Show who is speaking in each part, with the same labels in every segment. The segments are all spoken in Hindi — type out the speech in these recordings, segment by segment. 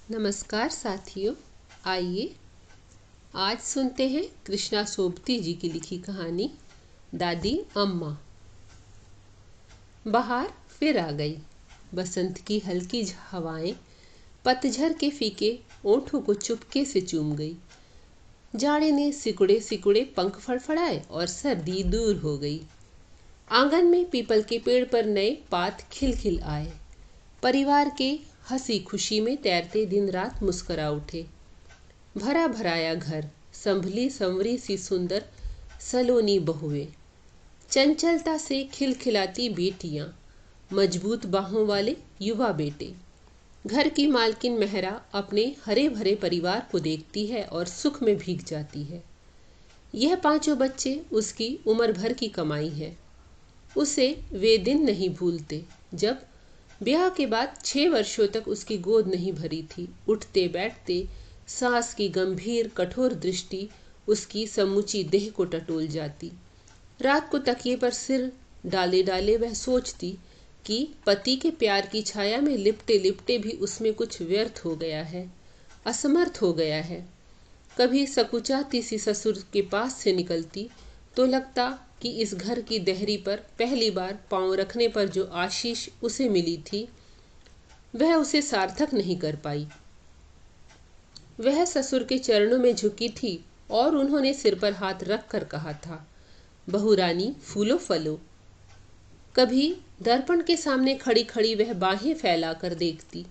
Speaker 1: नमस्कार साथियों। आइए आज सुनते हैं कृष्णा सोबती जी की लिखी कहानी दादी अम्मा। बहार फिर आ गई। बसंत की हल्की हवाएं पतझड़ के फीके ओंठों को चुपके से चूम गई। जाड़े ने सिकुड़े सिकुड़े पंख फड़फड़ाए और सर्दी दूर हो गई। आंगन में पीपल के पेड़ पर नए पात खिलखिल आए। परिवार के हंसी खुशी में तैरते दिन रात मुस्कुरा उठे। भरा भराया घर, संभली संवरी सी सुंदर सलोनी बहुएं, चंचलता से खिलखिलाती बेटियां, मजबूत बाहों वाले युवा बेटे। घर की मालकिन मेहरा अपने हरे भरे परिवार को देखती है और सुख में भीग जाती है। यह पांचों बच्चे उसकी उम्र भर की कमाई है। उसे वे दिन नहीं भूलते जब ब्याह के बाद 6 वर्षों तक उसकी गोद नहीं भरी थी। उठते बैठते सास की गंभीर कठोर दृष्टि उसकी समूची देह को टटोल जाती। रात को तकिए पर सिर डाले डाले वह सोचती कि पति के प्यार की छाया में लिपटे लिपटे भी उसमें कुछ व्यर्थ हो गया है, असमर्थ हो गया है। कभी सकुचाती सी ससुर के पास से निकलती तो लगता कि इस घर की देहरी पर पहली बार पांव रखने पर जो आशीष उसे मिली थी वह उसे सार्थक नहीं कर पाई। वह ससुर के चरणों में झुकी थी और उन्होंने सिर पर हाथ रख कर कहा था, बहू रानी फूलो फलो। कभी दर्पण के सामने खड़ी खड़ी वह बाहें फैलाकर देखती,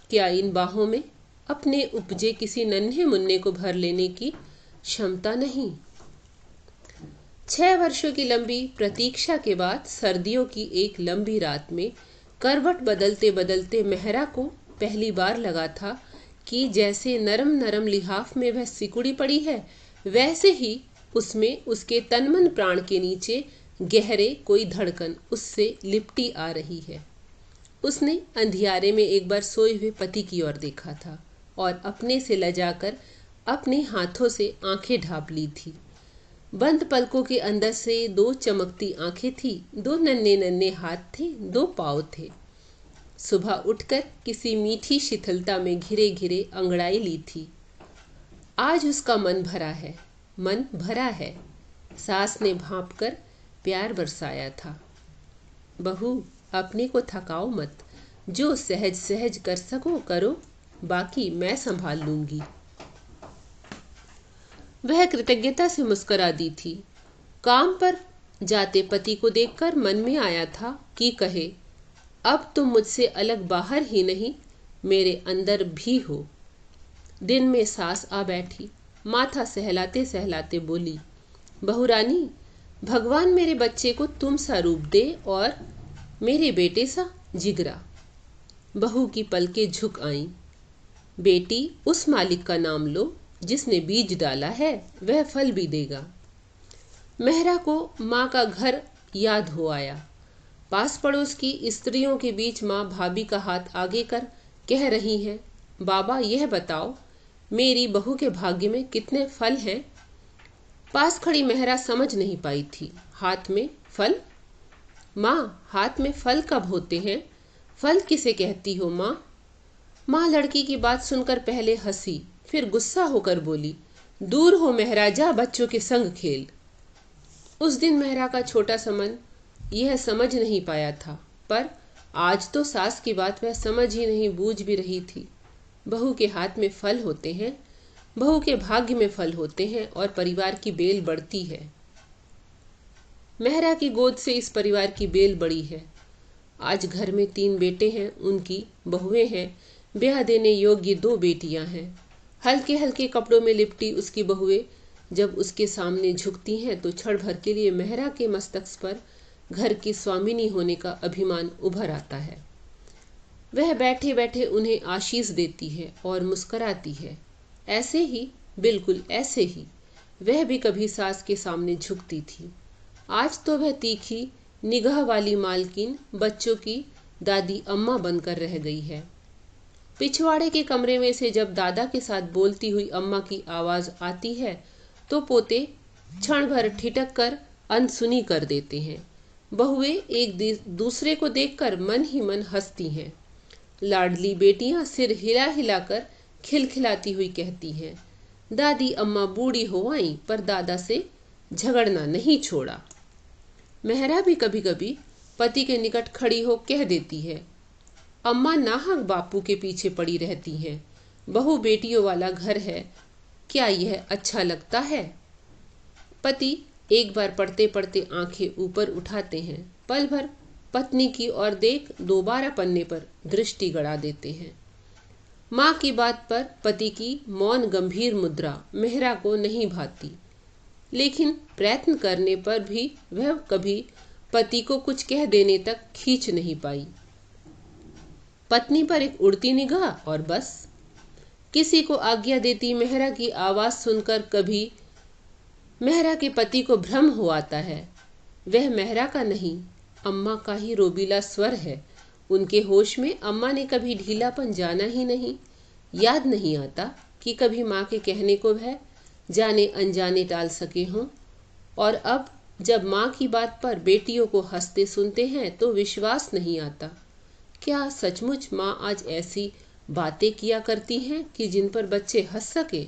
Speaker 1: क्या इन बाहों में अपने उपजे किसी नन्हे मुन्ने को भर लेने की क्षमता नहीं। 6 वर्षों की लंबी प्रतीक्षा के बाद सर्दियों की एक लंबी रात में करवट बदलते बदलते मेहरा को पहली बार लगा था कि जैसे नरम नरम लिहाफ में वह सिकुड़ी पड़ी है, वैसे ही उसमें उसके तनमन प्राण के नीचे गहरे कोई धड़कन उससे लिपटी आ रही है। उसने अंधियारे में एक बार सोए हुए पति की ओर देखा था और अपने से लजाकर अपने हाथों से आंखें ढांप ली थी। बंद पलकों के अंदर से 2 चमकती आंखें थी, 2 नन्हे नन्हे हाथ थे, 2 पाँव थे। सुबह उठकर किसी मीठी शिथिलता में घिरे घिरे अंगड़ाई ली थी। आज उसका मन भरा है, मन भरा है। सास ने भांप कर प्यार बरसाया था। बहू अपने को थकाओ मत, जो सहज सहज कर सको करो, बाकी मैं संभाल लूंगी। वह कृतज्ञता से मुस्कुरा दी थी। काम पर जाते पति को देखकर मन में आया था कि कहे, अब तुम मुझसे अलग बाहर ही नहीं मेरे अंदर भी हो। दिन में सास आ बैठी, माथा सहलाते सहलाते बोली, बहू रानी भगवान मेरे बच्चे को तुम सा रूप दे और मेरे बेटे सा जिगरा। बहू की पलकें झुक आईं। बेटी उस मालिक का नाम लो जिसने बीज डाला है, वह फल भी देगा। मेहरा को माँ का घर याद हो आया। पास पड़ोस की स्त्रियों के बीच माँ भाभी का हाथ आगे कर कह रही हैं, बाबा यह बताओ मेरी बहू के भाग्य में कितने फल हैं। पास खड़ी मेहरा समझ नहीं पाई थी। हाथ में फल? माँ हाथ में फल कब होते हैं? फल किसे कहती हो माँ? माँ लड़की की बात सुनकर पहले हंसी, फिर गुस्सा होकर बोली, दूर हो मेहरा, जा बच्चों के संग खेल। उस दिन मेहरा का छोटा सा मन यह समझ नहीं पाया था, पर आज तो सास की बात वह समझ ही नहीं बूझ भी रही थी। बहू के हाथ में फल होते हैं, बहू के भाग्य में फल होते हैं और परिवार की बेल बढ़ती है। मेहरा की गोद से इस परिवार की बेल बड़ी है। आज घर में 3 बेटे हैं, उनकी बहुएं हैं, ब्याह देने योग्य 2 बेटियां हैं। हल्के हल्के कपड़ों में लिपटी उसकी बहुएं जब उसके सामने झुकती हैं तो क्षण भर के लिए मेहरा के मस्तक पर घर की स्वामिनी होने का अभिमान उभर आता है। वह बैठे बैठे उन्हें आशीष देती है और मुस्कुराती है। ऐसे ही, बिल्कुल ऐसे ही वह भी कभी सास के सामने झुकती थी। आज तो वह तीखी निगाह वाली मालकिन बच्चों की दादी अम्मा बनकर रह गई है। पिछवाड़े के कमरे में से जब दादा के साथ बोलती हुई अम्मा की आवाज आती है तो पोते क्षण भर ठिठक कर अनसुनी कर देते हैं। बहुएं एक दूसरे को देखकर मन ही मन हंसती हैं। लाडली बेटियां सिर हिला हिलाकर खिलखिलाती हुई कहती हैं, दादी अम्मा बूढ़ी हो आई पर दादा से झगड़ना नहीं छोड़ा। मेहरा भी कभी कभी पति के निकट खड़ी हो कह देती है, अम्मा नाहक बापू के पीछे पड़ी रहती हैं, बहू बेटियों वाला घर है, क्या यह अच्छा लगता है? पति एक बार पढ़ते पढ़ते आंखें ऊपर उठाते हैं, पल भर पत्नी की ओर देख दोबारा पन्ने पर दृष्टि गड़ा देते हैं। माँ की बात पर पति की मौन गंभीर मुद्रा मेहरा को नहीं भाती, लेकिन प्रयत्न करने पर भी वह कभी पति को कुछ कह देने तक खींच नहीं पाई। पत्नी पर एक उड़ती निगाह और बस। किसी को आज्ञा देती मेहरा की आवाज सुनकर कभी मेहरा के पति को भ्रम हो आता है, वह मेहरा का नहीं अम्मा का ही रोबीला स्वर है। उनके होश में अम्मा ने कभी ढीलापन जाना ही नहीं। याद नहीं आता कि कभी माँ के कहने को वह जाने अनजाने टाल सके हों। और अब जब माँ की बात पर बेटियों को हंसते सुनते हैं तो विश्वास नहीं आता। क्या सचमुच माँ आज ऐसी बातें किया करती हैं कि जिन पर बच्चे हंस सके?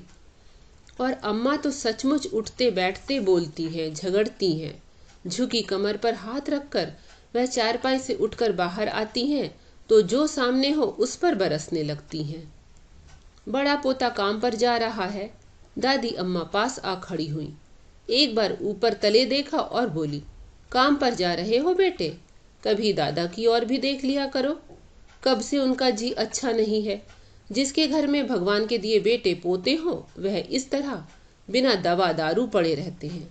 Speaker 1: और अम्मा तो सचमुच उठते बैठते बोलती हैं, झगड़ती हैं। झुकी कमर पर हाथ रखकर वह चारपाई से उठकर बाहर आती हैं तो जो सामने हो उस पर बरसने लगती हैं। बड़ा पोता काम पर जा रहा है। दादी अम्मा पास आ खड़ी हुई, एक बार ऊपर तले देखा और बोली, काम पर जा रहे हो बेटे? कभी दादा की ओर भी देख लिया करो। कब से उनका जी अच्छा नहीं है। जिसके घर में भगवान के दिए बेटे पोते हो वह इस तरह बिना दवा दारू पड़े रहते हैं।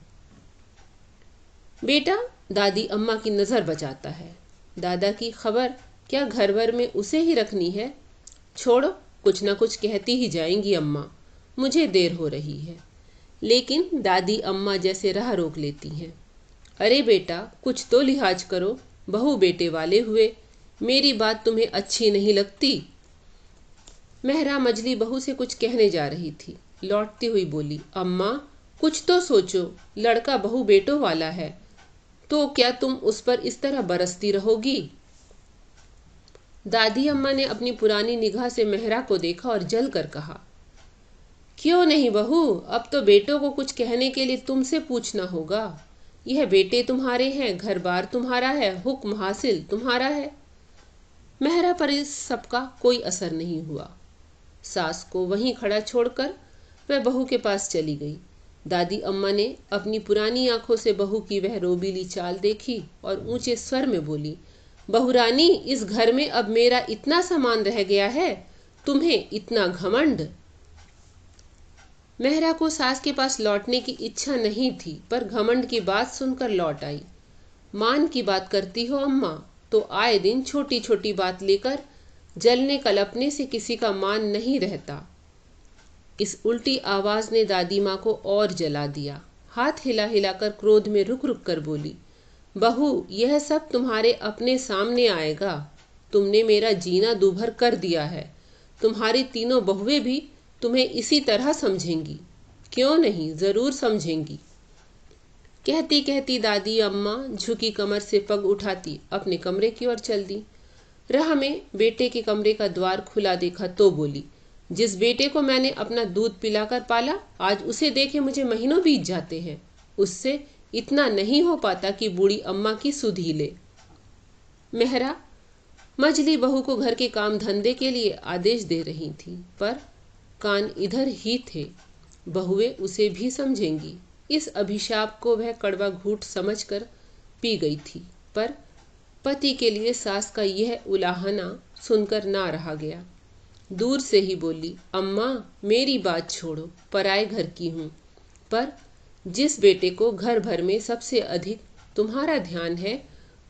Speaker 1: बेटा, दादी अम्मा की नजर बचाता है, दादा की खबर क्या घर भर में उसे ही रखनी है? छोड़ो, कुछ ना कुछ कहती ही जाएंगी अम्मा, मुझे देर हो रही है। लेकिन दादी अम्मा जैसे राह रोक लेती हैं। अरे बेटा, कुछ तो लिहाज करो, बहू बेटे वाले हुए, मेरी बात तुम्हें अच्छी नहीं लगती? मेहरा मजली बहू से कुछ कहने जा रही थी, लौटती हुई बोली, अम्मा कुछ तो सोचो, लड़का बहू बेटों वाला है तो क्या तुम उस पर इस तरह बरसती रहोगी? दादी अम्मा ने अपनी पुरानी निगाह से मेहरा को देखा और जल कर कहा, क्यों नहीं बहू, अब तो बेटों को कुछ कहने के लिए तुमसे पूछना होगा। यह बेटे तुम्हारे हैं, घर बार तुम्हारा है, हुक्म हासिल तुम्हारा है। मेहरा पर इस सबका कोई असर नहीं हुआ। सास को वहीं खड़ा छोड़कर वह बहू के पास चली गई। दादी अम्मा ने अपनी पुरानी आंखों से बहू की वह रोबीली चाल देखी और ऊंचे स्वर में बोली, बहुरानी, इस घर में अब मेरा इतना सामान रह गया है, तुम्हें इतना घमंड? मेहरा को सास के पास लौटने की इच्छा नहीं थी, पर घमंड की बात सुनकर लौट आई। मान की बात करती हो अम्मा, तो आए दिन छोटी छोटी बात लेकर जलने कलपने से किसी का मान नहीं रहता। इस उल्टी आवाज ने दादी माँ को और जला दिया। हाथ हिला हिलाकर क्रोध में रुक रुक कर बोली, बहू, यह सब तुम्हारे अपने सामने आएगा। तुमने मेरा जीना दूभर कर दिया है। तुम्हारी तीनों बहुएं भी तुम्हें इसी तरह समझेंगी। क्यों नहीं, जरूर समझेंगी। कहती कहती दादी अम्मा झुकी कमर से पग उठाती अपने कमरे की ओर चल दी। राह में बेटे के कमरे का द्वार खुला देखा तो बोली, जिस बेटे को मैंने अपना दूध पिलाकर पाला, आज उसे देखे मुझे महीनों बीत जाते हैं। उससे इतना नहीं हो पाता कि बूढ़ी अम्मा की सुधी ले। मेहरा मजली बहू को घर के काम धंधे के लिए आदेश दे रही थी, पर कान इधर ही थे। बहुएं उसे भी समझेंगी। इस अभिशाप को वह कड़वा घूंट समझकर पी गई थी, पर पति के लिए सास का यह उलाहना सुनकर ना रहा गया। दूर से ही बोली, अम्मा मेरी बात छोड़ो, पराए घर की हूँ, पर जिस बेटे को घर भर में सबसे अधिक तुम्हारा ध्यान है,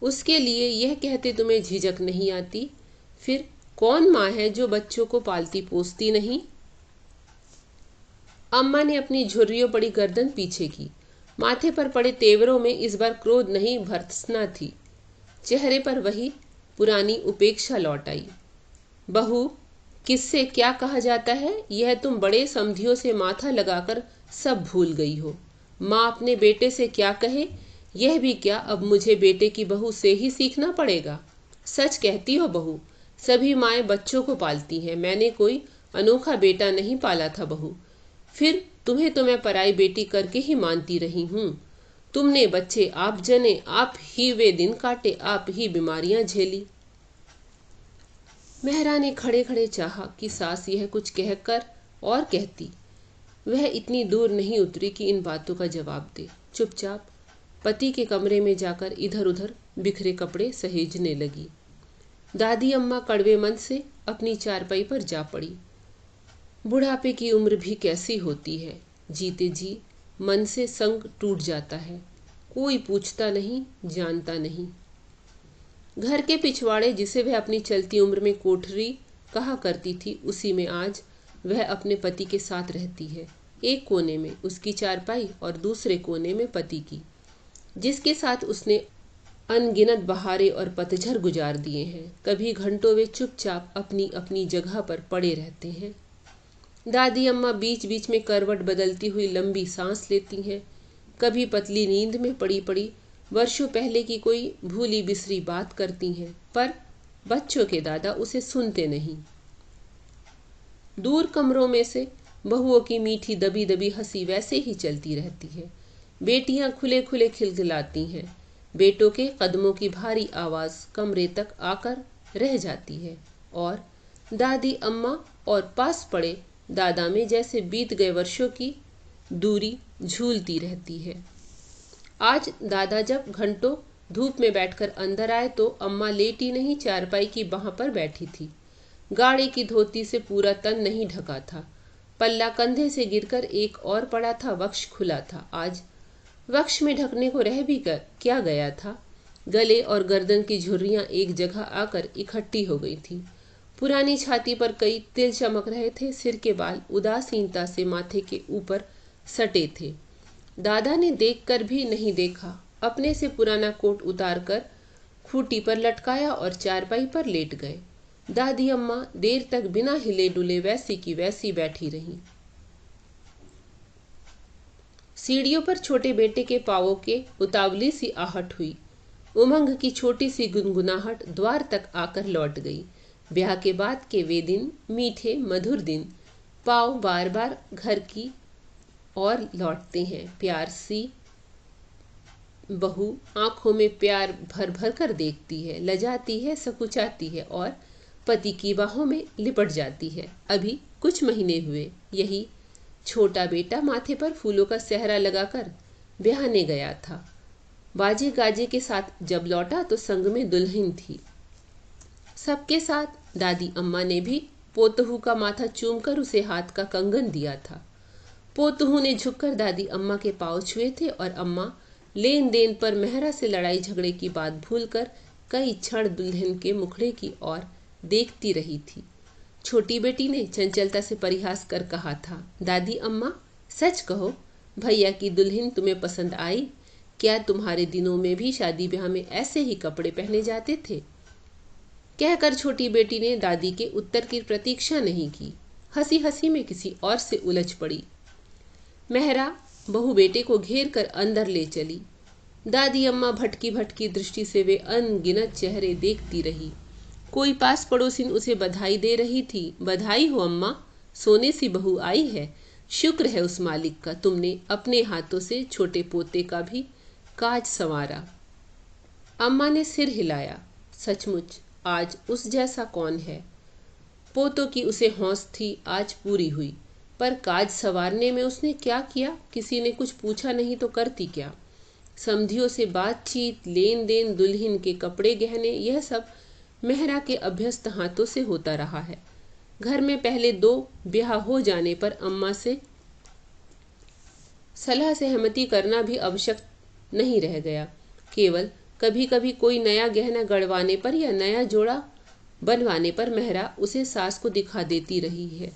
Speaker 1: उसके लिए यह कहते तुम्हें झिझक नहीं आती? फिर कौन माँ है जो बच्चों को पालती पोसती नहीं? अम्मा ने अपनी झुर्रियों पड़ी गर्दन पीछे की। माथे पर पड़े तेवरों में इस बार क्रोध नहीं, भर्त्सना थी। चेहरे पर वही पुरानी उपेक्षा लौट आई। बहू, किससे क्या कहा जाता है, यह तुम बड़े समधियों से माथा लगाकर सब भूल गई हो। माँ अपने बेटे से क्या कहे, यह भी क्या अब मुझे बेटे की बहू से ही सीखना पड़ेगा? सच कहती हो बहू, सभी माएँ बच्चों को पालती हैं, मैंने कोई अनोखा बेटा नहीं पाला था बहू। फिर तुम्हें तो मैं पराई बेटी करके ही मानती रही हूँ। तुमने बच्चे आप जने, आप ही वे दिन काटे, आप ही बीमारियां झेली। मेहरा ने खड़े खड़े चाहा कि सास यह कुछ कहकर और कहती। वह इतनी दूर नहीं उतरी कि इन बातों का जवाब दे। चुपचाप पति के कमरे में जाकर इधर उधर बिखरे कपड़े सहेजने लगी। दादी अम्मा कड़वे मन से अपनी चारपाई पर जा पड़ी। बुढ़ापे की उम्र भी कैसी होती है, जीते जी मन से संग टूट जाता है। कोई पूछता नहीं, जानता नहीं। घर के पिछवाड़े जिसे वह अपनी चलती उम्र में कोठरी कहा करती थी, उसी में आज वह अपने पति के साथ रहती है। एक कोने में उसकी चारपाई और दूसरे कोने में पति की, जिसके साथ उसने अनगिनत बहारें और पतझड़ गुजार दिए हैं। कभी घंटों वे चुपचाप अपनी अपनी जगह पर पड़े रहते हैं। दादी अम्मा बीच बीच में करवट बदलती हुई लंबी सांस लेती हैं। कभी पतली नींद में पड़ी पड़ी वर्षों पहले की कोई भूली बिसरी बात करती हैं, पर बच्चों के दादा उसे सुनते नहीं। दूर कमरों में से बहुओं की मीठी दबी दबी हंसी वैसे ही चलती रहती है। बेटियां खुले खुले खिलखिलाती हैं। बेटों के कदमों की भारी आवाज़ कमरे तक आकर रह जाती है और दादी अम्मा और पास पड़े दादा में जैसे बीत गए वर्षों की दूरी झूलती रहती है। आज दादा जब घंटों धूप में बैठकर अंदर आए तो अम्मा लेटी नहीं, चारपाई की बाह पर बैठी थी। गाढ़े की धोती से पूरा तन नहीं ढका था। पल्ला कंधे से गिरकर एक और पड़ा था, वक्ष खुला था। आज वक्ष में ढकने को रह भी कर क्या गया था। गले और गर्दन की झुर्रियां एक जगह आकर इकट्ठी हो गई थी। पुरानी छाती पर कई तिल चमक रहे थे। सिर के बाल उदासीनता से माथे के ऊपर सटे थे। दादा ने देखकर भी नहीं देखा। अपने से पुराना कोट उतारकर खूंटी पर लटकाया और चारपाई पर लेट गए। दादी अम्मा देर तक बिना हिले डुले वैसी की वैसी बैठी रहीं। सीढ़ियों पर छोटे बेटे के पांवों के उतावली सी आहट हुई। उमंग की छोटी सी गुनगुनाहट द्वार तक आकर लौट गई। ब्याह के बाद के वे दिन, मीठे मधुर दिन, पाँव बार बार घर की ओर लौटते हैं। प्यार सी बहू आंखों में प्यार भर भर कर देखती है, लजाती है, सकुचाती है और पति की बाहों में लिपट जाती है। अभी कुछ महीने हुए, यही छोटा बेटा माथे पर फूलों का सेहरा लगाकर ब्याहने गया था। बाजे गाजे के साथ जब लौटा तो संग में दुल्हन थी। सबके साथ दादी अम्मा ने भी पोतहू का माथा चूमकर उसे हाथ का कंगन दिया था। पोतहू ने झुककर दादी अम्मा के पांव छुए थे और अम्मा लेन देन पर मेहरा से लड़ाई झगड़े की बात भूलकर कई क्षण दुल्हन के मुखड़े की ओर देखती रही थी। छोटी बेटी ने चंचलता से परिहास कर कहा था, दादी अम्मा सच कहो, भैया की दुल्हन तुम्हें पसंद आई? क्या तुम्हारे दिनों में भी शादी ब्याह में ऐसे ही कपड़े पहने जाते थे? कहकर छोटी बेटी ने दादी के उत्तर की प्रतीक्षा नहीं की। हंसी हंसी में किसी और से उलझ पड़ी। मेहरा बहू बेटे को घेर कर अंदर ले चली। दादी अम्मा भटकी भटकी दृष्टि से वे अनगिनत चेहरे देखती रही। कोई पास पड़ोसिन उसे बधाई दे रही थी। बधाई हो अम्मा, सोने सी बहू आई है। शुक्र है उस मालिक का, तुमने अपने हाथों से छोटे पोते का भी काज संवारा। अम्मा ने सिर हिलाया। सचमुच आज उस जैसा कौन है। पोतों की उसे हौस थी, आज पूरी हुई। पर काज संवारने में उसने क्या किया? किसी ने कुछ पूछा नहीं तो करती क्या? समधियों से बातचीत, लेन देन, दुल्हन के कपड़े गहने, यह सब मेहरा के अभ्यस्त हाथों से होता रहा है। घर में पहले 2 ब्याह हो जाने पर अम्मा से सलाह सहमति करना भी आवश्यक नहीं रह गया। केवल कभी कभी कोई नया गहना गढ़वाने पर या नया जोड़ा बनवाने पर मेहरा उसे सास को दिखा देती रही है।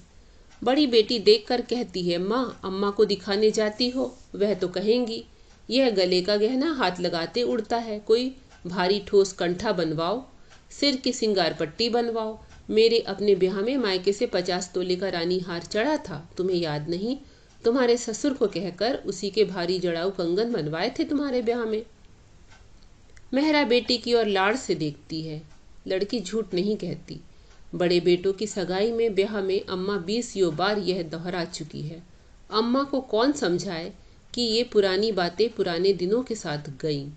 Speaker 1: बड़ी बेटी देखकर कहती है, माँ अम्मा को दिखाने जाती हो? वह तो कहेंगी यह गले का गहना हाथ लगाते उड़ता है, कोई भारी ठोस कंठा बनवाओ, सिर की सिंगार पट्टी बनवाओ। मेरे अपने ब्याह में मायके से 50 तोले का रानी हार चढ़ा था, तुम्हें याद नहीं? तुम्हारे ससुर को कहकर उसी के भारी जड़ाऊ कंगन बनवाए थे तुम्हारे ब्याह में। मेहरा बेटी की ओर लाड़ से देखती है। लड़की झूठ नहीं कहती। बड़े बेटों की सगाई में ब्याह में अम्मा 20 बार यह दोहरा चुकी है। अम्मा को कौन समझाए कि ये पुरानी बातें पुराने दिनों के साथ गईं।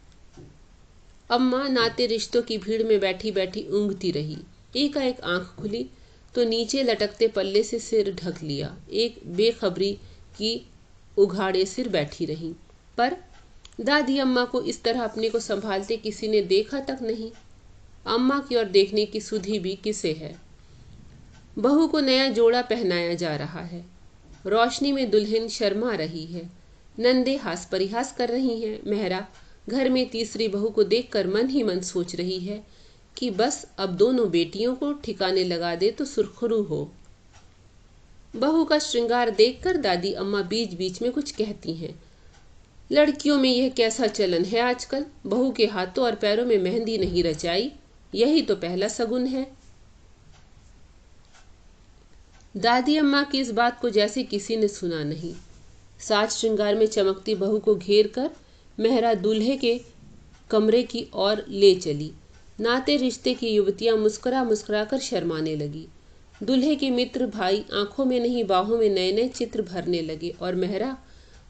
Speaker 1: अम्मा नाते रिश्तों की भीड़ में बैठी बैठी ऊँघती रही। एकाएक आंख खुली तो नीचे लटकते पल्ले से सिर ढक लिया। एक बेखबरी की उघाड़े सिर बैठी रही। पर दादी अम्मा को इस तरह अपने को संभालते किसी ने देखा तक नहीं। अम्मा की ओर देखने की सुधि भी किसे है। बहू को नया जोड़ा पहनाया जा रहा है। रोशनी में दुल्हन शर्मा रही है। नंदे हास परिहास कर रही हैं। मेहरा घर में तीसरी बहू को देखकर मन ही मन सोच रही है कि बस अब दोनों बेटियों को ठिकाने लगा दे तो सुरखरू हो। बहू का श्रृंगार देखकर दादी अम्मा बीच बीच में कुछ कहती हैं। लड़कियों में यह कैसा चलन है आजकल, बहू के हाथों और पैरों में मेहंदी नहीं रचाई, यही तो पहला सगुन है। दादी अम्मा की इस बात को जैसे किसी ने सुना नहीं। साज श्रृंगार में चमकती बहू को घेर कर मेहरा दूल्हे के कमरे की ओर ले चली। नाते रिश्ते की युवतियां मुस्कुरा मुस्कुरा कर शर्माने लगी। दूल्हे के मित्र भाई आंखों में नहीं बाहों में नए नए चित्र भरने लगे और मेहरा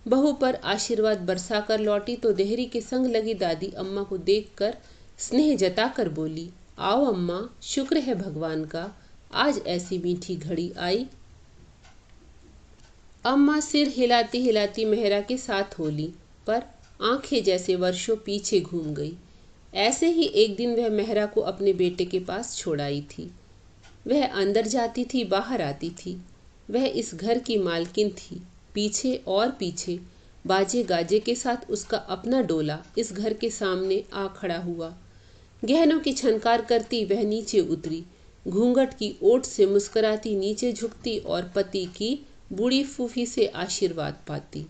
Speaker 1: बहू पर आशीर्वाद बरसा कर लौटी तो देहरी के संग लगी दादी अम्मा को देखकर स्नेह जताकर बोली, आओ अम्मा, शुक्र है भगवान का, आज ऐसी मीठी घड़ी आई। अम्मा सिर हिलाती हिलाती मेहरा के साथ होली, पर आंखें जैसे वर्षों पीछे घूम गई। ऐसे ही एक दिन वह मेहरा को अपने बेटे के पास छोड़ आई थी। वह अंदर जाती थी, बाहर आती थी। वह इस घर की मालकिन थी। पीछे और पीछे बाजे गाजे के साथ उसका अपना डोला इस घर के सामने आ खड़ा हुआ। गहनों की छनकार करती वह नीचे उतरी। घूंघट की ओट से मुस्कुराती नीचे झुकती और पति की बूढ़ी फूफी से आशीर्वाद पाती।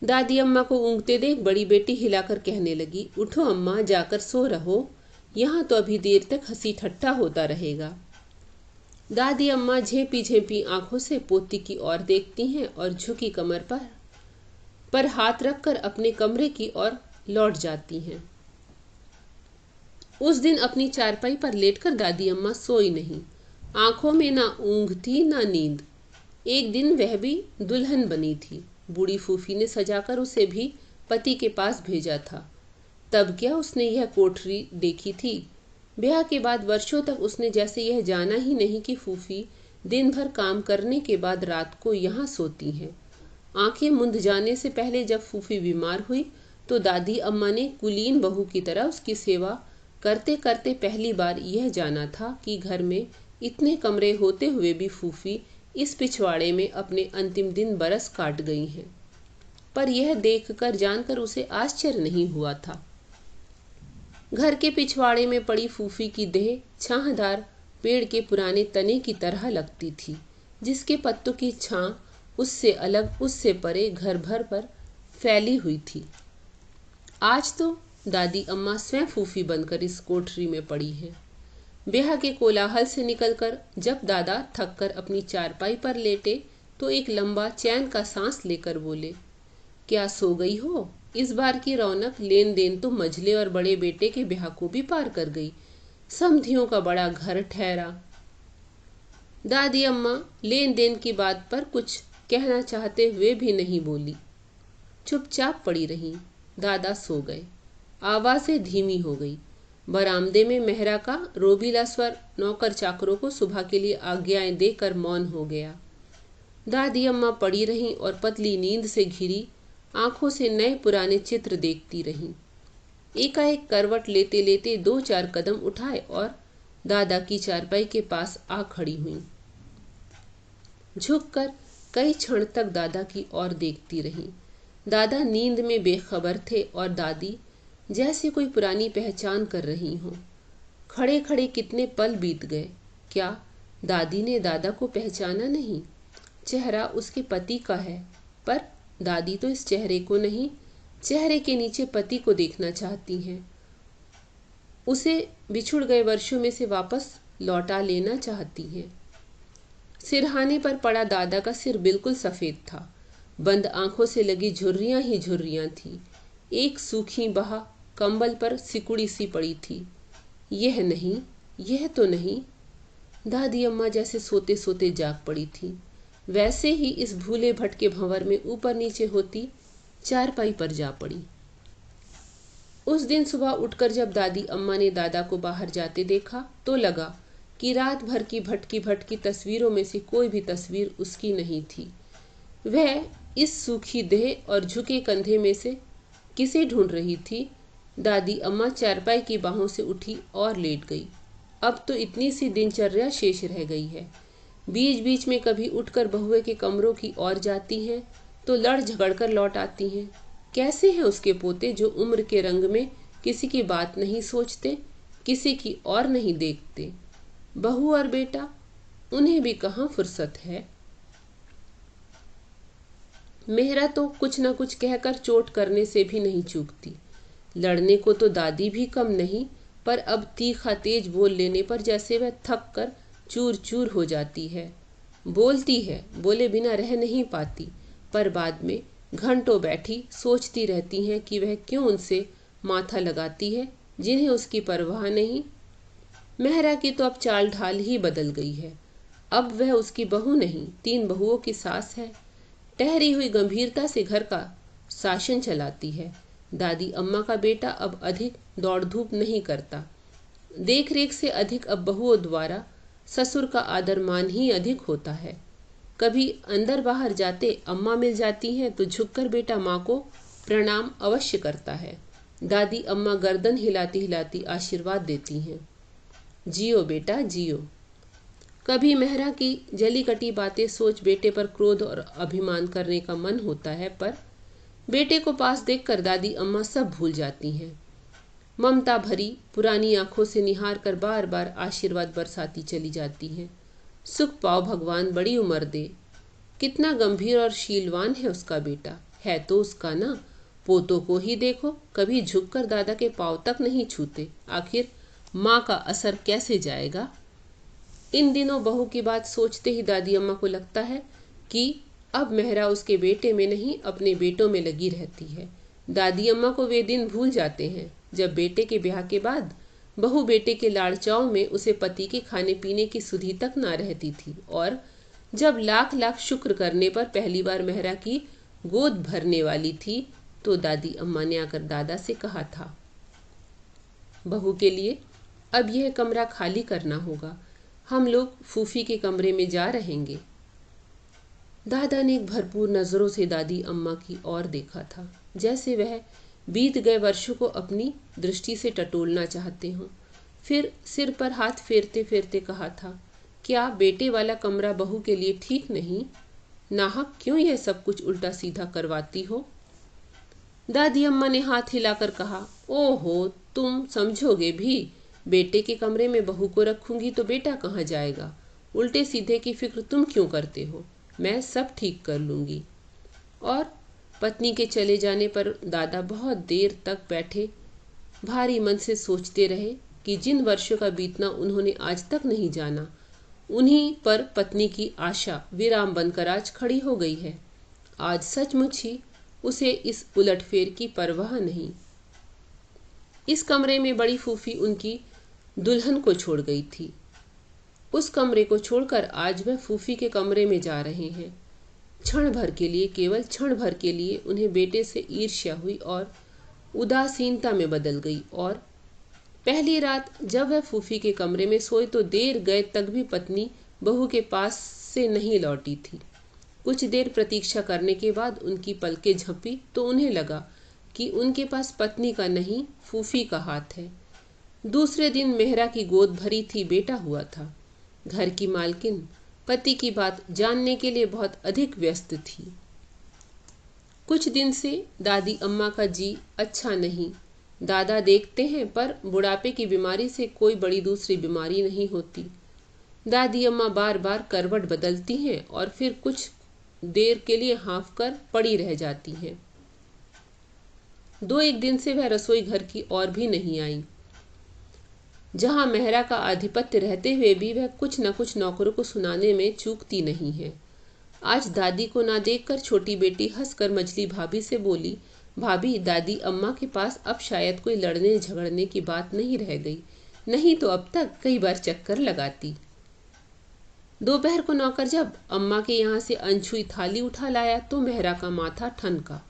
Speaker 1: दादी अम्मा को ऊँघते देख बड़ी बेटी हिलाकर कहने लगी, उठो अम्मा, जाकर सो रहो, यहाँ तो अभी देर तक हंसी ठट्ठा होता रहेगा। दादी अम्मा झेपी झेपी आंखों से पोती की ओर देखती हैं और झुकी कमर पर हाथ रखकर अपने कमरे की ओर लौट जाती हैं। उस दिन अपनी चारपाई पर लेटकर दादी अम्मा सोई नहीं। आंखों में ना ऊँघ थी ना नींद। एक दिन वह भी दुल्हन बनी थी। बूढ़ी फूफी ने सजाकर उसे भी पति के पास भेजा था। तब क्या उसने यह कोठरी देखी थी। ब्याह के बाद वर्षों तक उसने जैसे यह जाना ही नहीं कि फूफी दिन भर काम करने के बाद रात को यहाँ सोती हैं। आंखें मुंद जाने से पहले जब फूफी बीमार हुई तो दादी अम्मा ने कुलीन बहू की तरह उसकी सेवा करते करते पहली बार यह जाना था कि घर में इतने कमरे होते हुए भी फूफी इस पिछवाड़े में अपने अंतिम दिन बरस काट गई हैं। पर यह देखकर जानकर उसे आश्चर्य नहीं हुआ था। घर के पिछवाड़े में पड़ी फूफी की देह छाहदार पेड़ के पुराने तने की तरह लगती थी, जिसके पत्तों की छां उससे अलग उससे परे घर भर पर फैली हुई थी। आज तो दादी अम्मा स्वयं फूफी बनकर इस कोठरी में पड़ी हैं। ब्याह के कोलाहल से निकलकर जब दादा थककर अपनी चारपाई पर लेटे तो एक लंबा चैन का सांस लेकर बोले, क्या सो गई हो? इस बार की रौनक लेन देन तो मझले और बड़े बेटे के ब्याह को भी पार कर गई। समधियों का बड़ा घर ठहरा। दादी अम्मा लेन देन की बात पर कुछ कहना चाहते हुए भी नहीं बोली, चुपचाप पड़ी रहीं। दादा सो गए। आवाजें धीमी हो गई। बरामदे में मेहरा का रोबीला स्वर नौकर चाकरों को सुबह के लिए आज्ञाएं देकर मौन हो गया। दादी अम्मा पड़ी रहीं और पतली नींद से घिरी आंखों से नए पुराने चित्र देखती रहीं। एकाएक करवट लेते लेते 2-4 कदम उठाए और दादा की चारपाई के पास आ खड़ी हुईं। झुककर कई क्षण तक दादा की ओर देखती रहीं। दादा नींद में बेखबर थे और दादी जैसे कोई पुरानी पहचान कर रही हों। खड़े खड़े कितने पल बीत गए। क्या दादी ने दादा को पहचाना नहीं? चेहरा उसके पति का है, पर दादी तो इस चेहरे को नहीं, चेहरे के नीचे पति को देखना चाहती हैं। उसे बिछुड़ गए वर्षों में से वापस लौटा लेना चाहती हैं। सिरहाने पर पड़ा दादा का सिर बिल्कुल सफेद था। बंद आंखों से लगी झुर्रियां ही झुर्रियां थी। एक सूखी बाह कंबल पर सिकुड़ी सी पड़ी थी। यह नहीं, यह तो नहीं। दादी अम्मा जैसे सोते सोते जाग पड़ी थी। वैसे ही इस भूले भटके भंवर में ऊपर नीचे होती चारपाई पर जा पड़ी। उस दिन सुबह उठकर जब दादी अम्मा ने दादा को बाहर जाते देखा तो लगा कि रात भर की भटकी भटकी तस्वीरों में से कोई भी तस्वीर उसकी नहीं थी। वह इस सूखी देह और झुके कंधे में से किसे ढूंढ रही थी। दादी अम्मा चारपाई की बाहों से उठी और लेट गई। अब तो इतनी सी दिनचर्या शेष रह गई है। बीच बीच में कभी उठकर बहुए के कमरों की ओर जाती हैं तो लड़ झगड़ कर लौट आती हैं। कैसे हैं उसके पोते जो उम्र के रंग में किसी की बात नहीं सोचते, किसी की और नहीं देखते। बहू और बेटा, उन्हें भी कहाँ फुर्सत है। मेहरा तो कुछ न कुछ कहकर चोट करने से भी नहीं चूकती। लड़ने को तो दादी भी कम नहीं, पर अब तीखा तेज बोल लेने पर जैसे वह थक कर चूर चूर हो जाती है। बोलती है, बोले बिना रह नहीं पाती, पर बाद में घंटों बैठी सोचती रहती हैं कि वह क्यों उनसे माथा लगाती है जिन्हें उसकी परवाह नहीं। मेहरा की तो अब चाल ढाल ही बदल गई है। अब वह उसकी बहू नहीं, 3 बहुओं की सास है। ठहरी हुई गंभीरता से घर का शासन चलाती है। दादी अम्मा का बेटा अब अधिक दौड़ धूप नहीं करता। देख रेख से अधिक अब बहुओं द्वारा ससुर का आदर मान ही अधिक होता है। कभी अंदर बाहर जाते अम्मा मिल जाती हैं तो झुककर बेटा माँ को प्रणाम अवश्य करता है। दादी अम्मा गर्दन हिलाती हिलाती आशीर्वाद देती हैं, जियो बेटा जियो। कभी मेहरा की जली कटी बातें सोच बेटे पर क्रोध और अभिमान करने का मन होता है, पर बेटे को पास देखकर दादी अम्मा सब भूल जाती हैं। ममता भरी पुरानी आंखों से निहार कर बार बार आशीर्वाद बरसाती चली जाती हैं। सुख पाओ भगवान, बड़ी उम्र दे। कितना गंभीर और शीलवान है उसका बेटा। है तो उसका ना। पोतों को ही देखो, कभी झुककर दादा के पांव तक नहीं छूते। आखिर माँ का असर कैसे जाएगा। इन दिनों बहू की बात सोचते ही दादी अम्मा को लगता है कि अब मेहरा उसके बेटे में नहीं अपने बेटों में लगी रहती है। दादी अम्मा को वे दिन भूल जाते हैं जब बेटे के ब्याह के बाद बहू बेटे के लाड़चाओं में उसे पति के खाने पीने की सुधि तक ना रहती थी, और जब लाख लाख शुक्र करने पर पहली बार मेहरा की गोद भरने वाली थी तो दादी अम्मा ने आकर दादा से कहा था, बहू के लिए अब यह कमरा खाली करना होगा, हम लोग फूफी के कमरे में जा रहेंगे। दादा ने एक भरपूर नजरों से दादी अम्मा की ओर देखा था, जैसे वह बीत गए वर्षों को अपनी दृष्टि से टटोलना चाहते हों। फिर सिर पर हाथ फेरते फेरते कहा था, क्या बेटे वाला कमरा बहू के लिए ठीक नहीं? नाहक क्यों यह सब कुछ उल्टा सीधा करवाती हो? दादी अम्मा ने हाथ हिलाकर कहा, ओहो, तुम समझोगे भी। बेटे के कमरे में बहू को रखूंगी तो बेटा कहाँ जाएगा? उल्टे सीधे की फिक्र तुम क्यों करते हो? मैं सब ठीक कर लूंगी। और पत्नी के चले जाने पर दादा बहुत देर तक बैठे भारी मन से सोचते रहे कि जिन वर्षों का बीतना उन्होंने आज तक नहीं जाना, उन्हीं पर पत्नी की आशा विराम बनकर आज खड़ी हो गई है। आज सचमुच ही उसे इस उलटफेर की परवाह नहीं। इस कमरे में बड़ी फूफी उनकी दुल्हन को छोड़ गई थी। उस कमरे को छोड़कर आज वह फूफी के कमरे में जा रहे हैं। क्षण भर के लिए, केवल क्षण भर के लिए उन्हें बेटे से ईर्ष्या हुई और उदासीनता में बदल गई। और पहली रात जब वह फूफी के कमरे में सोए तो देर गए तक भी पत्नी बहू के पास से नहीं लौटी थी। कुछ देर प्रतीक्षा करने के बाद उनकी पलकें झपी तो उन्हें लगा कि उनके पास पत्नी का नहीं, फूफी का हाथ है। दूसरे दिन मेहरा की गोद भरी थी, बेटा हुआ था। घर की मालकिन पति की बात जानने के लिए बहुत अधिक व्यस्त थी। कुछ दिन से दादी अम्मा का जी अच्छा नहीं। दादा देखते हैं पर बुढ़ापे की बीमारी से कोई बड़ी दूसरी बीमारी नहीं होती। दादी अम्मा बार बार करवट बदलती हैं और फिर कुछ देर के लिए हाँफ कर पड़ी रह जाती हैं। 2-1 दिन से वह रसोई घर की ओर भी नहीं आई। जहां मेहरा का आधिपत्य रहते हुए भी वह कुछ न कुछ नौकरों को सुनाने में चूकती नहीं है। आज दादी को ना देखकर छोटी बेटी हंसकर मझली भाभी से बोली, भाभी, दादी अम्मा के पास अब शायद कोई लड़ने झगड़ने की बात नहीं रह गई, नहीं तो अब तक कई बार चक्कर लगाती। दोपहर को नौकर जब अम्मा के यहाँ से अनछुई थाली उठा लाया तो मेहरा का माथा ठनका।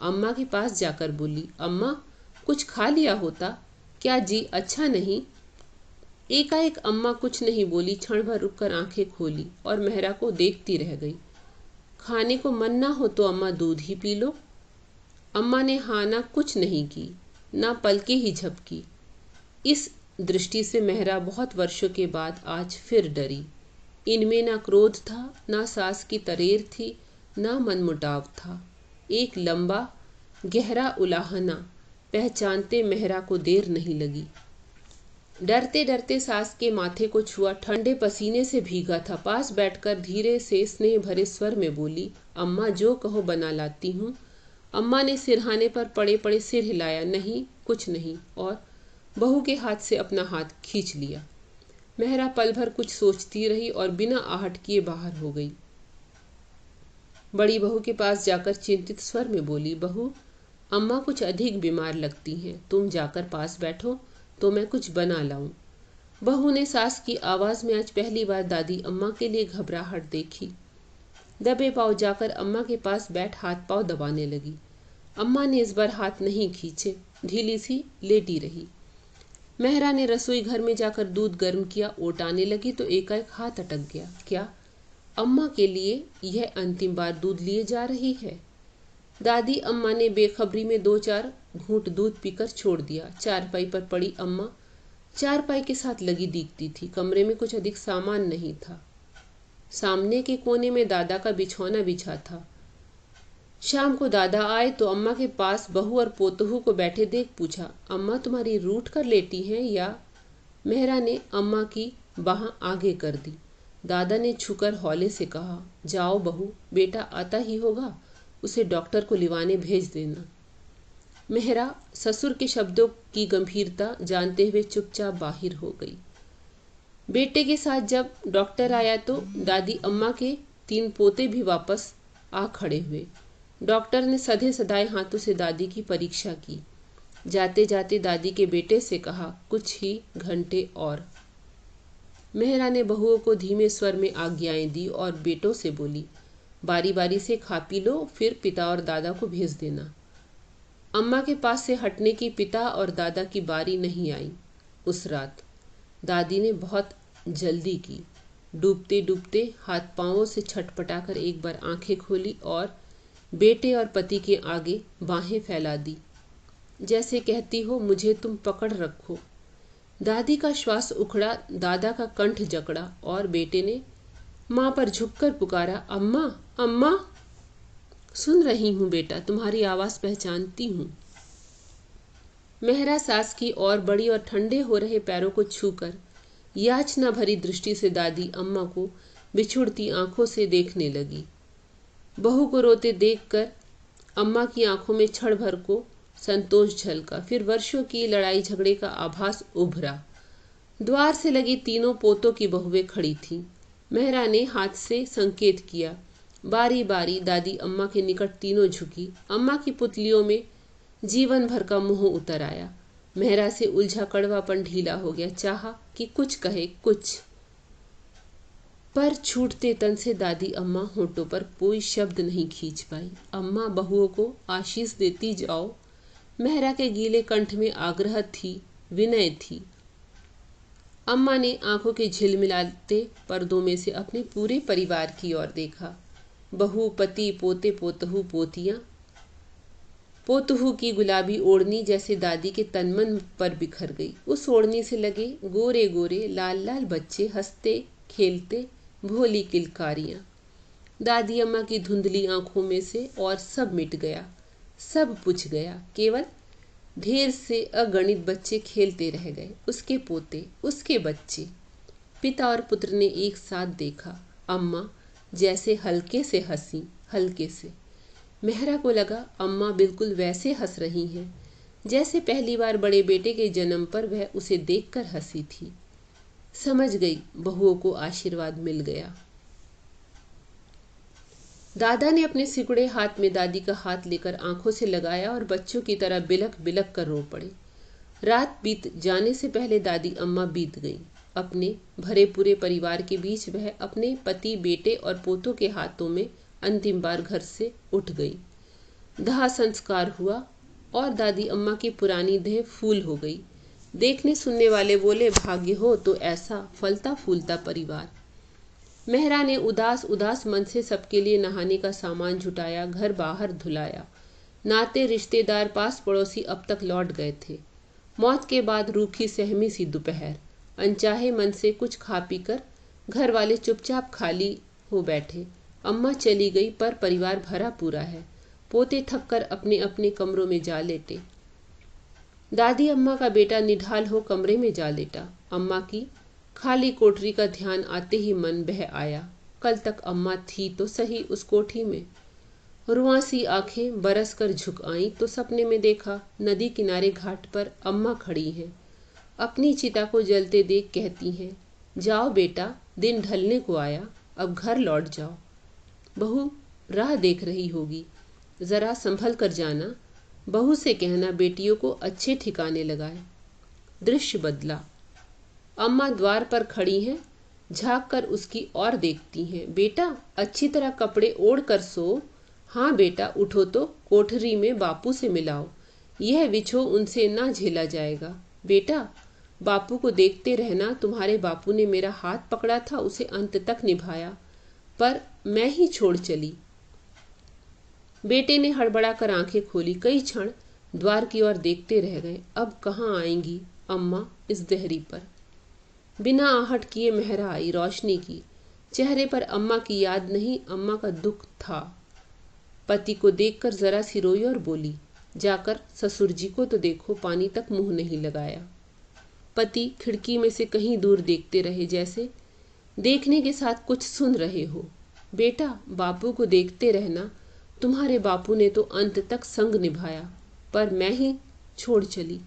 Speaker 1: अम्मा के पास जाकर बोली, अम्मा कुछ खा लिया होता, क्या जी अच्छा नहीं? एकाएक अम्मा कुछ नहीं बोली, क्षण भर रुककर आंखें खोली और मेहरा को देखती रह गई। खाने को मन ना हो तो अम्मा दूध ही पी लो। अम्मा ने हाँ ना कुछ नहीं की, ना पलके ही झपकी। इस दृष्टि से मेहरा बहुत वर्षों के बाद आज फिर डरी। इनमें ना क्रोध था, ना सास की तरेर थी, ना मनमुटाव था। एक लंबा गहरा उलाहना पहचानते मेहरा को देर नहीं लगी। डरते डरते सास के माथे को छुआ, ठंडे पसीने से भीगा था। पास बैठकर धीरे से स्नेह भरे स्वर में बोली, अम्मा जो कहो बना लाती हूँ। अम्मा ने सिरहाने पर पड़े पड़े सिर हिलाया, नहीं कुछ नहीं, और बहू के हाथ से अपना हाथ खींच लिया। मेहरा पल भर कुछ सोचती रही और बिना आहट किए बाहर हो गई। बड़ी बहू के पास जाकर चिंतित स्वर में बोली, बहू अम्मा कुछ अधिक बीमार लगती हैं, तुम जाकर पास बैठो तो मैं कुछ बना लाऊं। बहू ने सास की आवाज में आज पहली बार दादी अम्मा के लिए घबराहट देखी। दबे पांव जाकर अम्मा के पास बैठ हाथ पांव दबाने लगी। अम्मा ने इस बार हाथ नहीं खींचे, ढीली सी लेटी रही। मेहरा ने रसोई घर में जाकर दूध गर्म किया, ओटाने लगी तो एकाएक हाथ अटक गया। क्या अम्मा के लिए यह अंतिम बार दूध लिए जा रही है? दादी अम्मा ने बेखबरी में 2-4 घूंट दूध पीकर छोड़ दिया। चारपाई पर पड़ी अम्मा चारपाई के साथ लगी दिखती थी। कमरे में कुछ अधिक सामान नहीं था। सामने के कोने में दादा का बिछौना बिछा था। शाम को दादा आए तो अम्मा के पास बहू और पोतहू को बैठे देख पूछा, अम्मा तुम्हारी रूठ कर लेटी हैं या? मेहरा ने अम्मा की बाह आगे कर दी। दादा ने छुकर हौले से कहा, जाओ बहू, बेटा आता ही होगा, उसे डॉक्टर को लिवाने भेज देना। मेहरा ससुर के शब्दों की गंभीरता जानते हुए चुपचाप बाहर हो गई। बेटे के साथ जब डॉक्टर आया तो दादी अम्मा के 3 पोते भी वापस आ खड़े हुए। डॉक्टर ने सधे सधाए हाथों से दादी की परीक्षा की। जाते जाते दादी के बेटे से कहा, कुछ ही घंटे और। मेहरा ने बहुओं को धीमे स्वर में आज्ञाएं दी और बेटों से बोली, बारी बारी से खा पी लो, फिर पिता और दादा को भेज देना। अम्मा के पास से हटने की पिता और दादा की बारी नहीं आई। उस रात दादी ने बहुत जल्दी की। डूबते डूबते हाथ पांवों से छटपटाकर एक बार आंखें खोली और बेटे और पति के आगे बाहें फैला दी, जैसे कहती हो, मुझे तुम पकड़ रखो। दादी का श्वास उखड़ा, दादा का कंठ जकड़ा और बेटे ने मां पर झुककर पुकारा, अम्मा अम्मा। सुन रही हूं बेटा, तुम्हारी आवाज पहचानती हूं। मेहरा सास की और बड़ी और ठंडे हो रहे पैरों को छूकर याचना भरी दृष्टि से दादी अम्मा को बिछुड़ती आंखों से देखने लगी। बहू को रोते देखकर अम्मा की आंखों में क्षण भर को संतोष झलका, फिर वर्षों की लड़ाई झगड़े का आभास उभरा। द्वार से लगी 3 पोतों की बहुएं खड़ी थीं। मेहरा ने हाथ से संकेत किया। बारी बारी दादी अम्मा के निकट तीनों झुकी। अम्मा की पुतलियों में जीवन भर का मोह उतर आया। मेहरा से उलझा कड़वापन ढीला हो गया। चाहा कि कुछ कहे, कुछ, पर छूटते तन से दादी अम्मा होठों पर कोई शब्द नहीं खींच पाई। अम्मा बहुओं को आशीष देती जाओ। मेहरा के गीले कंठ में आग्रह थी, विनय थी। अम्मा ने आंखों के झिलमिलाते पर्दों में से अपने पूरे परिवार की ओर देखा। बहू, पति, पोते, पोतहू, पोतियां। पोतहू की गुलाबी ओढ़नी जैसे दादी के तनमन पर बिखर गई। उस ओढ़नी से लगे गोरे गोरे लाल लाल बच्चे, हंसते खेलते, भोली किलकारियां। दादी अम्मा की धुंधली आंखों में से और सब मिट गया, सब पुछ गया। केवल ढेर से अगणित बच्चे खेलते रह गए। उसके पोते, उसके बच्चे। पिता और पुत्र ने एक साथ देखा। अम्मा जैसे हल्के से हंसी, हल्के से। मेहरा को लगा अम्मा बिल्कुल वैसे हंस रही हैं जैसे पहली बार बड़े बेटे के जन्म पर वह उसे देखकर हंसी थी। समझ गई, बहुओं को आशीर्वाद मिल गया। दादा ने अपने सिकुड़े हाथ में दादी का हाथ लेकर आंखों से लगाया और बच्चों की तरह बिलख बिलख कर रो पड़े। रात बीत जाने से पहले दादी अम्मा बीत गई। अपने भरे पूरे परिवार के बीच वह अपने पति, बेटे और पोतों के हाथों में अंतिम बार घर से उठ गई। दाह संस्कार हुआ और दादी अम्मा की पुरानी देह फूल हो गई। देखने सुनने वाले बोले, भाग्य हो तो ऐसा फलता फूलता परिवार। मेहरा ने उदास उदास मन से सबके लिए नहाने का सामान जुटाया, घर बाहर धुलाया। नाते रिश्तेदार पास पड़ोसी अब तक लौट गए थे। मौत के बाद रूखी सहमी सी दोपहर। अनचाहे मन से कुछ खा पी कर घर वाले चुपचाप खाली हो बैठे। अम्मा चली गई पर परिवार भरा पूरा है। पोते थक कर अपने अपने कमरों में जा लेटे। दादी अम्मा का बेटा निढाल हो कमरे में जा लेटा। अम्मा की खाली कोठरी का ध्यान आते ही मन बह आया। कल तक अम्मा थी तो सही उस कोठी में। रुआंसी आंखें बरस कर झुक आईं तो सपने में देखा नदी किनारे घाट पर अम्मा खड़ी हैं। अपनी चिता को जलते देख कहती हैं, जाओ बेटा, दिन ढलने को आया, अब घर लौट जाओ। बहू राह देख रही होगी, जरा संभल कर जाना। बहू से कहना बेटियों को अच्छे ठिकाने लगाए। दृश्य बदला। अम्मा द्वार पर खड़ी हैं, झांक कर उसकी ओर देखती हैं। बेटा, अच्छी तरह कपड़े ओढ़ कर सो। हाँ बेटा, उठो तो कोठरी में बापू से मिलाओ। यह विछो उनसे ना झेला जाएगा। बेटा, बापू को देखते रहना। तुम्हारे बापू ने मेरा हाथ पकड़ा था, उसे अंत तक निभाया, पर मैं ही छोड़ चली। बेटे ने हड़बड़ा कर आंखें खोली। कई क्षण द्वार की ओर देखते रह गए। अब कहाँ आएंगी अम्मा इस देहरी पर। बिना आहट किए मेहरा आई, रोशनी की। चेहरे पर अम्मा की याद नहीं, अम्मा का दुख था। पति को देखकर जरा सी रोई और बोली, जाकर ससुर जी को तो देखो, पानी तक मुंह नहीं लगाया। पति खिड़की में से कहीं दूर देखते रहे, जैसे देखने के साथ कुछ सुन रहे हो। बेटा, बापू को देखते रहना। तुम्हारे बापू ने तो अंत तक संग निभाया, पर मैं ही छोड़ चली।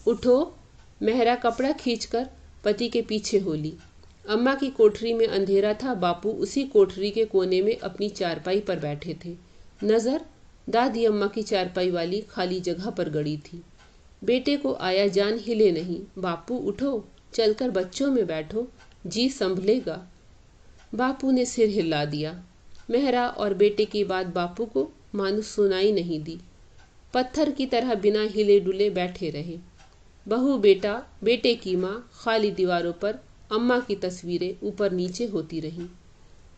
Speaker 1: उठो। मेहरा कपड़ा खींचकर पति के पीछे होली। अम्मा की कोठरी में अंधेरा था। बापू उसी कोठरी के कोने में अपनी चारपाई पर बैठे थे। नजर दादी अम्मा की चारपाई वाली खाली जगह पर गड़ी थी। बेटे को आया जान हिले नहीं। बापू उठो, चलकर बच्चों में बैठो, जी संभलेगा। बापू ने सिर हिला दिया। मेहरा और बेटे की बात बापू को मानो सुनाई नहीं दी। पत्थर की तरह बिना हिले डुले बैठे रहे। बहू, बेटा, बेटे की माँ, खाली दीवारों पर अम्मा की तस्वीरें ऊपर नीचे होती रहीं।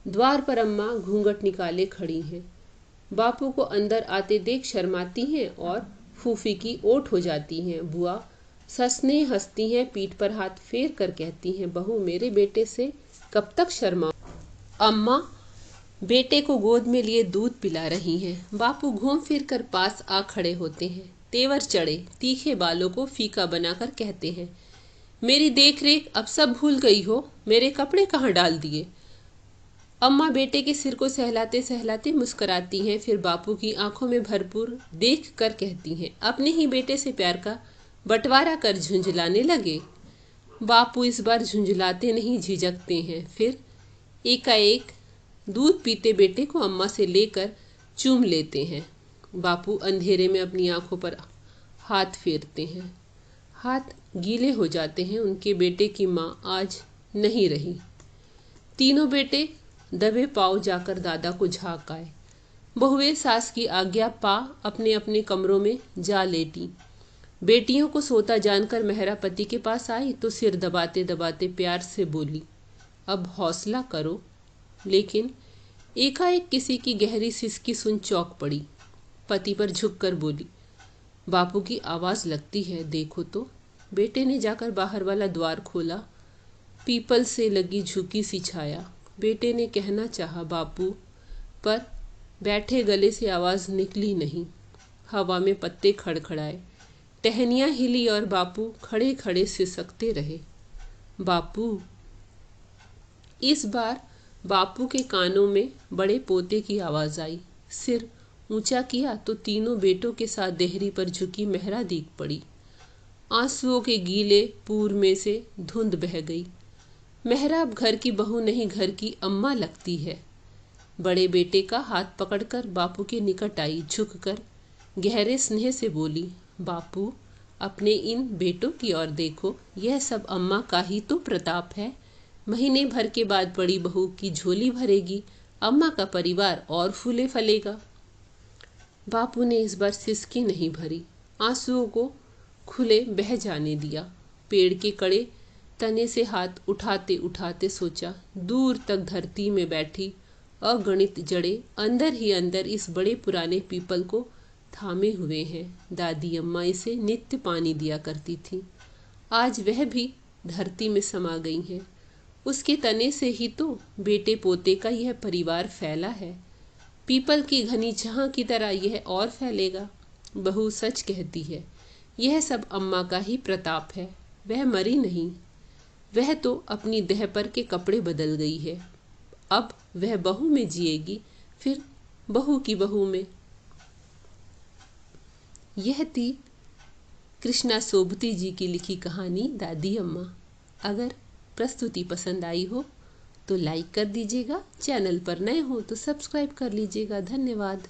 Speaker 1: द्वार पर अम्मा घूंघट निकाले खड़ी हैं। बापू को अंदर आते देख शर्माती हैं और फूफी की ओट हो जाती हैं। बुआ ससने हंसती हैं, पीठ पर हाथ फेर कर कहती हैं, बहू मेरे बेटे से कब तक शर्माओ। अम्मा बेटे को गोद में लिए दूध पिला रही हैं। बापू घूम फिर कर पास आ खड़े होते हैं। तेवर चढ़े तीखे बालों को फीका बनाकर कहते हैं, मेरी देख रेख अब सब भूल गई हो, मेरे कपड़े कहाँ डाल दिए। अम्मा बेटे के सिर को सहलाते सहलाते मुस्कुराती हैं, फिर बापू की आंखों में भरपूर देख कर कहती हैं, अपने ही बेटे से प्यार का बंटवारा कर झुंझलाने लगे। बापू इस बार झुंझलाते नहीं, झिझकते हैं। फिर एकाएक दूध पीते बेटे को अम्मा से लेकर चूम लेते हैं। बापू अंधेरे में अपनी आंखों पर हाथ फेरते हैं। हाथ गीले हो जाते हैं। उनके बेटे की माँ आज नहीं रही। तीनों बेटे दबे पांव जाकर दादा को झांक आए। बहुएं सास की आज्ञा पा अपने अपने कमरों में जा लेटी। बेटियों को सोता जानकर मेहरा पति के पास आई तो सिर दबाते दबाते प्यार से बोली, अब हौसला करो। लेकिन एकाएक किसी की गहरी सिसकी सुन चौंक पड़ी। पति पर झुककर बोली, बापू की आवाज लगती है, देखो तो। बेटे ने जाकर बाहर वाला द्वार खोला। पीपल से लगी झुकी सी छाया। बेटे ने कहना चाहा बापू, पर बैठे गले से आवाज निकली नहीं। हवा में पत्ते खड़खड़ाए, टहनियाँ हिली और बापू खड़े खड़े सिसकते रहे। बापू। इस बार बापू के कानों में बड़े पोते की आवाज आई। सिर ऊंचा किया तो तीनों बेटों के साथ देहरी पर झुकी मेहरा दीख पड़ी। आंसुओं के गीले पूर में से धुंध बह गई। मेहरा अब घर की बहू नहीं, घर की अम्मा लगती है। बड़े बेटे का हाथ पकड़कर बापू के निकट आई, झुककर गहरे स्नेह से बोली, बापू अपने इन बेटों की ओर देखो, यह सब अम्मा का ही तो प्रताप है। महीने भर के बाद बड़ी बहू की झोली भरेगी, अम्मा का परिवार और फूले फलेगा। बापू ने इस बार सिसकी नहीं भरी, आंसुओं को खुले बह जाने दिया। पेड़ के कड़े तने से हाथ उठाते उठाते सोचा, दूर तक धरती में बैठी अगणित जड़ें अंदर ही अंदर इस बड़े पुराने पीपल को थामे हुए हैं। दादी अम्मा इसे नित्य पानी दिया करती थी, आज वह भी धरती में समा गई हैं। उसके तने से ही तो बेटे पोते का यह परिवार फैला है। पीपल की घनी छां की तरह यह और फैलेगा। बहू सच कहती है, यह सब अम्मा का ही प्रताप है। वह मरी नहीं, वह तो अपनी देह पर के कपड़े बदल गई है। अब वह बहू में जिएगी, फिर बहू की बहू में। यह थी कृष्णा सोबती जी की लिखी कहानी दादी अम्मा। अगर प्रस्तुति पसंद आई हो तो लाइक कर दीजिएगा, चैनल पर नए हो तो सब्सक्राइब कर लीजिएगा। धन्यवाद।